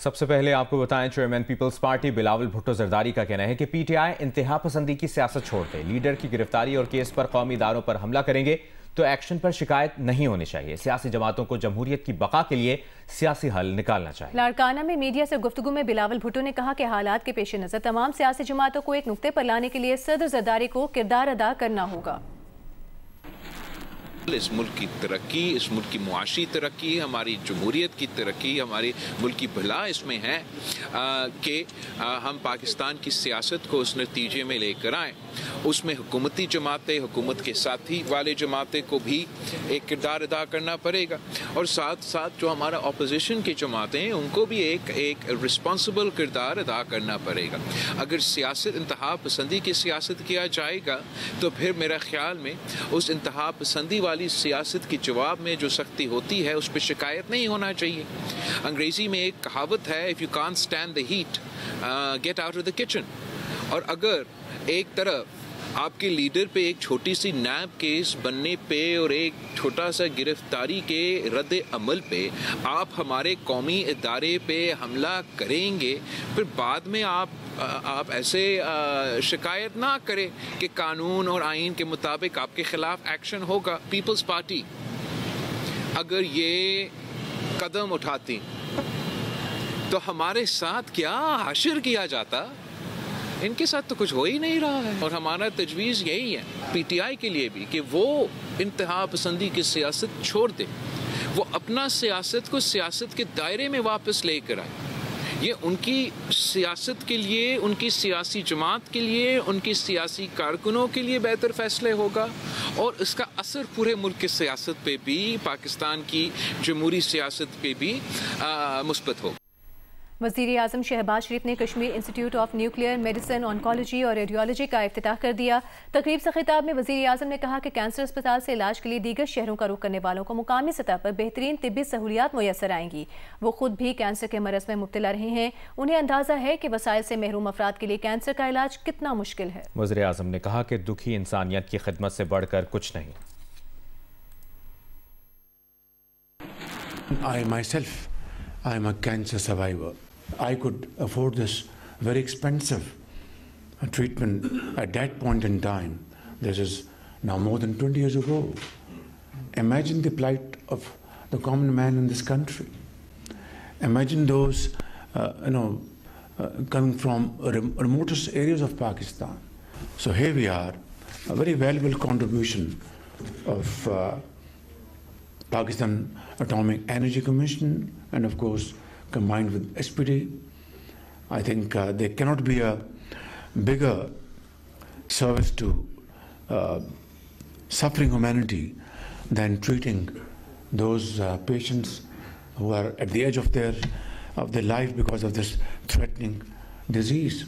سب سے پہلے آپ کو بتائیں chairman peoples party Bilawal Bhutto Zardari کا کہنا ہے کہ پی ٹی آئی انتہا پسندی کی سیاست چھوڑ دے، لیڈر کی گرفتاری اور کیس پر قومی اداروں پر حملہ کریں گے تو ایکشن پر شکایت نہیں ہونی چاہیے۔ سیاسی جماعتوں کو جمہوریت کی بقا کے لیے سیاسی حل نکالنا چاہیے۔ لاڑکانہ میں میڈیا سے گفتگو میں بلاول بھٹو نے کہا کہ حالات کے پیش نظر تمام سیاسی جماعتوں کو ایک نقطے پر لانے کے لیے صدر زرداری کو کردار ادا کرنا ہوگا۔ اس ملک کی ترقی، اس ملک کی معاشی ترقی، ہماری جمہوریت کی ترقی، ہماری ملک کی بھلا اس میں ہے کہ ہم پاکستان کی سیاست کو اس نتیجے میں لے کر آئیں۔ اس میں حکومتی جماعتیں، حکومت کے ساتھی والے جماعتیں کو بھی ایک کردار ادا کرنا پڑے گا، اور ساتھ ساتھ جو ہمارا اپوزیشن کی جماعتیں ہیں ان کو بھی ایک رسپانسبل کردار ادا کرنا پڑے گا۔ اگر سیاست انتہا پسندی کی سیاست کیا جائے گا تو پھر میرا خیال میں اس انتہا پسندی والی سیاست کے جواب میں جو سختی ہوتی ہے اس پہ شکایت نہیں ہونا چاہیے۔ انگریزی میں ایک کہاوت ہے if you can't stand the heat get out of the kitchen، اور اگر ایک طرف آپ کے لیڈر پہ ایک چھوٹی سی نیب کیس بننے پہ اور ایک چھوٹا سا گرفتاری کے رد عمل پہ آپ ہمارے قومی ادارے پہ حملہ کریں گے، پھر بعد میں آپ ایسے شکایت نہ کریں کہ قانون اور آئین کے مطابق آپ کے خلاف ایکشن ہوگا۔ پیپلز پارٹی اگر یہ قدم اٹھاتی تو ہمارے ساتھ کیا حشر کیا جاتا، ان کے ساتھ تو کچھ ہو ہی نہیں رہا ہے۔ اور ہمارا تجویز یہی ہے پی ٹی آئی کے لیے بھی کہ وہ انتہا پسندی کی سیاست چھوڑ دے، وہ اپنا سیاست کو سیاست کے دائرے میں واپس لے کر آئے۔ یہ ان کی سیاست کے لیے، ان کی سیاسی جماعت کے لیے، ان کی سیاسی کارکنوں کے لیے بہتر فیصلے ہوگا، اور اس کا اثر پورے ملک کی سیاست پہ بھی، پاکستان کی جمہوری سیاست پہ بھی مثبت ہوگا۔ وزیر اعظم شہباز شریف نے Kashmir institute of nuclear medicine, oncology اور ریڈیولوجی کا افتتاح کر دیا۔ تقریب سے خطاب میں وزیر اعظم نے کہا کہ کینسر اسپتال سے علاج کے لیے دیگر شہروں کا رخ کرنے والوں کو مقامی سطح پر بہترین طبی سہولیات میسر آئیں گی۔ وہ خود بھی کینسر کے مرض میں مبتلا رہے ہیں، انہیں اندازہ ہے کہ وسائل سے محروم افراد کے لیے کینسر کا علاج کتنا مشکل ہے۔ وزیر اعظم نے کہا کہ دکھی انسانیت کی خدمت سے بڑھ کر کچھ نہیں۔ I myself, I am a cancer survivor. I could afford this very expensive treatment at that point in time. This is now more than 20 years ago. Imagine the plight of the common man in this country. Imagine those, coming from remotest areas of Pakistan. So here we are, a very valuable contribution of Pakistan Atomic Energy Commission, and of course combined with SPD. I think there cannot be a bigger service to suffering humanity than treating those patients who are at the edge of their life because of this threatening disease.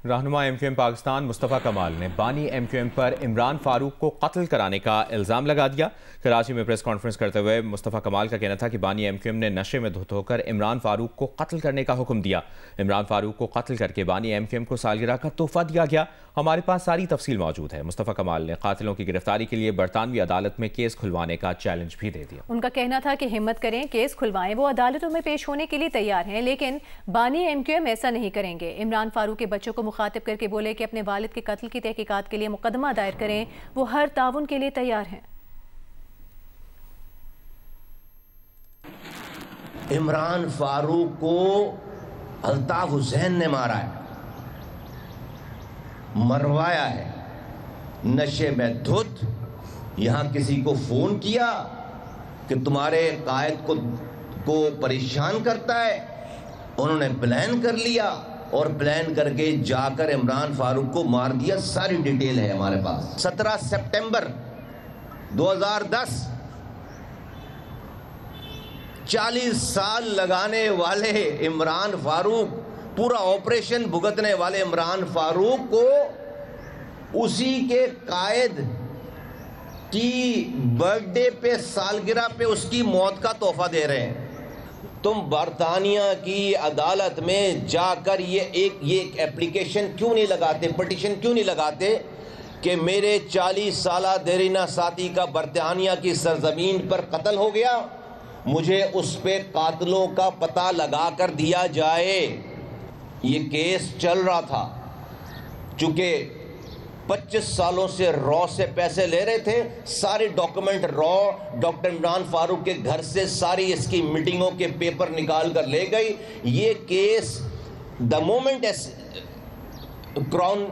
رہنما M Q M Pakistan مصطفیٰ کمال نے بانی M Q M پر عمران فاروق کو قتل کرانے کا الزام لگا دیا۔ کراچی میں پریس کانفرنس کرتے ہوئے مصطفیٰ کمال کا کہنا تھا کہ بانی ایم کیو ایم نے نشے میں دھت ہو کر عمران فاروق کو قتل کرنے کا حکم دیا۔ عمران فاروق کو قتل کر کے بانی ایم کیو ایم کو سالگرہ کا تحفہ دیا گیا۔ ہمارے پاس ساری تفصیل موجود ہے۔ مصطفیٰ کمال نے قاتلوں کی گرفتاری کے لیے برطانوی عدالت میں کیس کھلوانے کا چیلنج بھی دے دیا۔ ان کا کہنا تھا کہ ہمت کریں، کیس کھلوائیں، وہ عدالتوں میں پیش ہونے کے لیے تیار ہیں، لیکن بانی ایم کیو ایم ایسا نہیں کریں گے۔ عمران فاروق کے بچوں کو مخاطب کر کے بولے کہ اپنے والد کے قتل کی تحقیقات کے لیے مقدمہ دائر کریں، وہ ہر تعاون کے لیے تیار ہیں۔ عمران فاروق کو الطاف حسین نے مارا ہے، مروایا ہے، نشے میں دھت۔ یہاں کسی کو فون کیا کہ تمہارے قائد کو پریشان کرتا ہے، انہوں نے پلان کر لیا اور پلان کر کے جا کر عمران فاروق کو مار دیا۔ ساری ڈیٹیل ہے ہمارے پاس۔ 17 سپٹمبر 2010 40 سال لگانے والے عمران فاروق، پورا آپریشن بھگتنے والے عمران فاروق کو اسی کے قائد کی برتھ ڈے پہ، سالگرہ پہ اس کی موت کا تحفہ دے رہے ہیں۔ تم برطانیہ کی عدالت میں جا کر یہ ایک اپلیکیشن کیوں نہیں لگاتے، پٹیشن کیوں نہیں لگاتے کہ میرے 40 سالہ دیرینہ ساتھی کا برطانیہ کی سرزمین پر قتل ہو گیا مجھے اس پہ قاتلوں کا پتہ لگا کر دیا جائے۔ یہ کیس چل رہا تھا، چونکہ 25 سالوں سے رو سے پیسے لے رہے تھے، سارے ڈاکومنٹ رو ڈاکٹر عمران فاروق کے گھر سے ساری اس کی میٹنگوں کے پیپر نکال کر لے گئی۔ یہ کیس دا مومنٹ کراؤن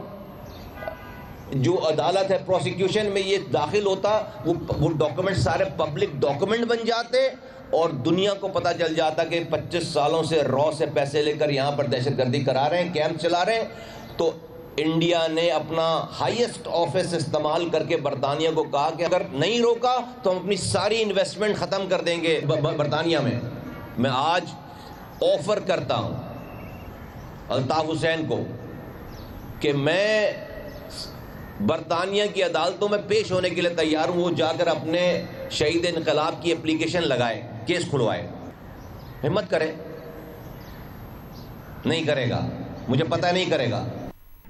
جو عدالت ہے پروسیکیوشن میں یہ داخل ہوتا، وہ ڈاکومنٹ سارے پبلک ڈاکومنٹ بن جاتے اور دنیا کو پتہ چل جاتا کہ 25 سالوں سے رو سے پیسے لے کر یہاں پر دہشت گردی کرا رہے ہیں، کیمپ چلا رہے ہیں۔ تو انڈیا نے اپنا ہائیسٹ آفس استعمال کر کے برطانیہ کو کہا کہ اگر نہیں روکا تو ہم اپنی ساری انویسٹمنٹ ختم کر دیں گے برطانیہ میں۔ میں آج آفر کرتا ہوں الطاف حسین کو کہ میں برطانیہ کی عدالتوں میں پیش ہونے کے لیے تیار ہوں، وہ جا کر اپنے شہید انقلاب کی اپلیکیشن لگائے، کیس کھلوائے۔ ہمت کرے، نہیں کرے گا، مجھے پتہ نہیں کرے گا۔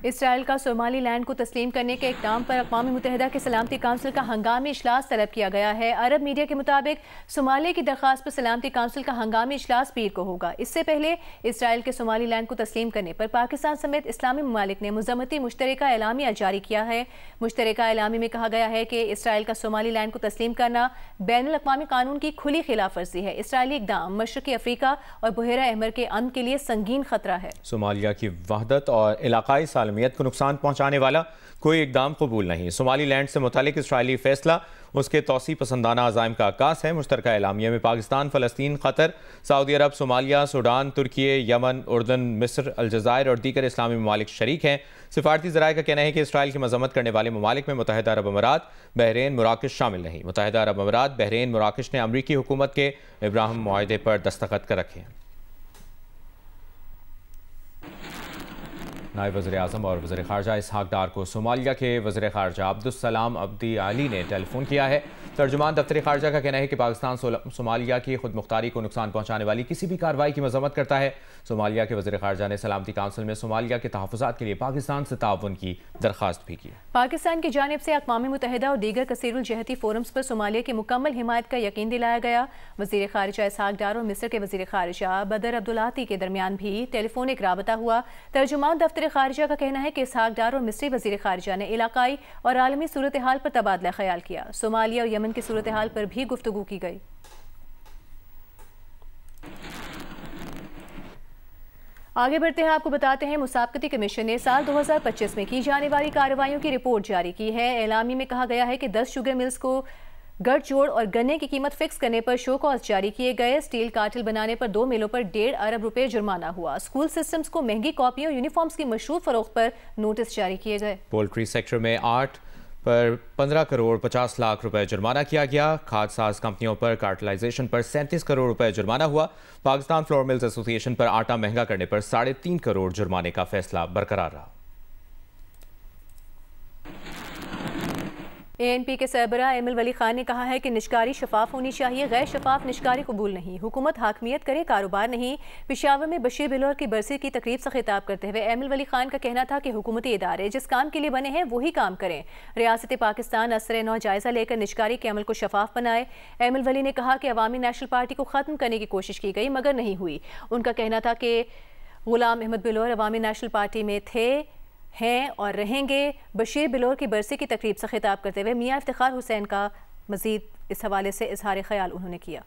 اسرائیل کا صومالی لینڈ کو تسلیم کرنے کے اقدام پر اقوام متحدہ کے سلامتی کونسل کا ہنگامی اجلاس طلب کیا گیا ہے۔ عرب میڈیا کے مطابق صومالیہ کی درخواست پر سلامتی کونسل کا ہنگامی اجلاس پیر کو ہوگا۔ اس سے پہلے اسرائیل کے صومالی لینڈ کو تسلیم کرنے پر پاکستان سمیت اسلامی ممالک نے مذمتی مشترکہ اعلامیہ جاری کیا ہے۔ مشترکہ اعلامیہ میں کہا گیا ہے کہ اسرائیل کا صومالی لینڈ کو تسلیم کرنا بین الاقوامی قانون کی کھلی خلاف ورزی ہے۔ اسرائیلی اقدام مشرقی افریقہ اور بحیرہ احمر کے امن کے لیے سنگین خطرہ ہے۔ صومالیہ کی وحدت اور علاقائی سالمیت کو نقصان پہنچانے والا کوئی اقدام قبول نہیں۔ صومالی لینڈ سے متعلق اسرائیلی فیصلہ اس کے توسیع پسندانہ عزائم کا عکاس ہے۔ مشترکہ اعلامیہ میں پاکستان، فلسطین، قطر، سعودی عرب، صومالیہ، سوڈان، ترکیے، یمن، اردن، مصر، الجزائر اور دیگر اسلامی ممالک شریک ہیں۔ سفارتی ذرائع کا کہنا ہے کہ اسرائیل کی مذمت کرنے والے ممالک میں متحدہ عرب امارات، بحرین، مراکش شامل نہیں۔ متحدہ عرب امارات، بحرین، مراکش نے امریکی حکومت کے ابراہیم معاہدے پر دستخط کر رکھے ہیں۔ نائب وزیر اعظم اور وزیر خارجہ اسحاق ڈار کو صومالیہ کے وزیر خارجہ عبدالسلام عبدی علی نے ٹیلی فون کیا ہے۔ ترجمان دفتر خارجہ کا کہنا ہے کہ پاکستان صومالیہ کی خود مختاری کو نقصان پہنچانے والی کسی بھی کارروائی کی مذمت کرتا ہے۔ صومالیہ کے وزیر خارجہ نے سلامتی کونسل میں صومالیہ کے تحفظات کے لیے پاکستان سے تعاون کی درخواست بھی کی۔ پاکستان کی جانب سے اقوام متحدہ اور دیگر کثیر الجہتی فورمز پر صومالیہ کی مکمل حمایت کا یقین دلایا گیا۔ وزیر خارجہ اسحاق ڈار اور مصر کے وزیر خارجہ بدر عبدالعاطی کے درمیان بھی ٹیلی فونک رابطہ ہوا۔ ترجمان دفتر خارجہ کا کہنا ہے کہ اسحاق ڈار اور مصری وزیر خارجہ نے علاقائی اور عالمی صورتحال پر تبادلہ خیال کیا۔ صومالیہ اور یمن کی صورتحال پر بھی گفتگو کی گئی۔ آگے بڑھتے ہیں، آپ کو بتاتے ہیں مسابقتی کمیشن نے سال 2025 میں کی جانے والی کارروائیوں کی رپورٹ جاری کی ہے۔ اعلامیہ میں کہا گیا ہے کہ 10 شوگر ملز کو گڑھ جوڑ اور گنے کی قیمت فکس کرنے پر شو کاز جاری کیے گئے۔ سٹیل کارٹل بنانے پر 2 میلوں پر 1.5 ارب روپے جرمانہ ہوا۔ اسکول سسٹمز کو مہنگی کاپیوں اور یونیفارمز کی مشروط فروخت پر نوٹس جاری کیے گئے۔ پولٹری سیکٹر میں 8 پر 15 کروڑ 50 لاکھ روپے جرمانہ کیا گیا۔ کھاد ساز کمپنیوں پر کارٹلائزیشن پر 37 کروڑ روپے جرمانہ ہوا۔ پاکستان فلور ملز ایسوسی ایشن پر آٹا مہنگا کرنے پر 3.5 کروڑ جرمانے کا فیصلہ برقرار رہا۔ ANP کے سربراہ ایمل ولی خان نے کہا ہے کہ نشکاری شفاف ہونی چاہیے، غیر شفاف نشکاری قبول نہیں۔ حکومت حاکمیت کرے، کاروبار نہیں۔ پشاور میں بشیر بلور کی برسی کی تقریب سے خطاب کرتے ہوئے ایمل ولی خان کا کہنا تھا کہ حکومتی ادارے جس کام کے لیے بنے ہیں وہی کام کریں۔ ریاست پاکستان اثر نو جائزہ لے کر نشکاری کے عمل کو شفاف بنائے۔ ایمل ولی نے کہا کہ عوامی نیشنل پارٹی کو ختم کرنے کی کوشش کی گئی مگر نہیں ہوئی۔ ان کا کہنا تھا کہ غلام احمد بلور عوامی نیشنل پارٹی میں تھے، ہیں اور رہیں گے۔ بشیر بلور کی برسی کی تقریب سے خطاب کرتے ہوئے میاں افتخار حسین کا مزید اس حوالے سے اظہار خیال انہوں نے کیا۔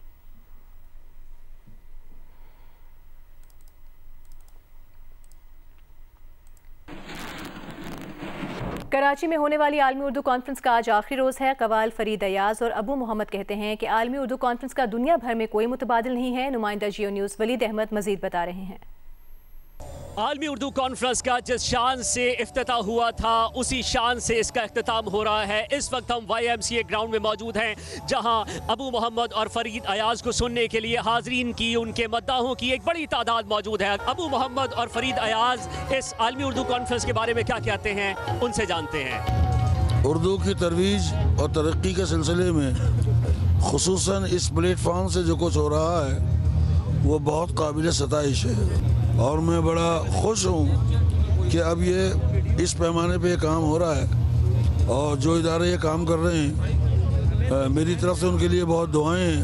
کراچی میں ہونے والی عالمی اردو کانفرنس کا آج آخری روز ہے۔ قوال فرید ایاز اور ابو محمد کہتے ہیں کہ عالمی اردو کانفرنس کا دنیا بھر میں کوئی متبادل نہیں ہے۔ نمائندہ جیو نیوز ولید احمد مزید بتا رہے ہیں۔ عالمی اردو کانفرنس کا جس شان سے افتتاح ہوا تھا اسی شان سے اس کا اختتام ہو رہا ہے۔ اس وقت ہم YMCA گراؤنڈ میں موجود ہیں جہاں ابو محمد اور فرید ایاز کو سننے کے لیے حاضرین کی، ان کے مداحوں کی ایک بڑی تعداد موجود ہے۔ ابو محمد اور فرید ایاز اس عالمی اردو کانفرنس کے بارے میں کیا کہتے ہیں، ان سے جانتے ہیں۔ اردو کی ترویج اور ترقی کے سلسلے میں خصوصاً اس پلیٹ فارم سے جو کچھ ہو رہا ہے وہ بہت قابل ستائش ہے، اور میں بڑا خوش ہوں کہ اب یہ اس پیمانے پہ یہ کام ہو رہا ہے، اور جو ادارے یہ کام کر رہے ہیں میری طرف سے ان کے لیے بہت دعائیں ہیں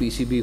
PCB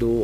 2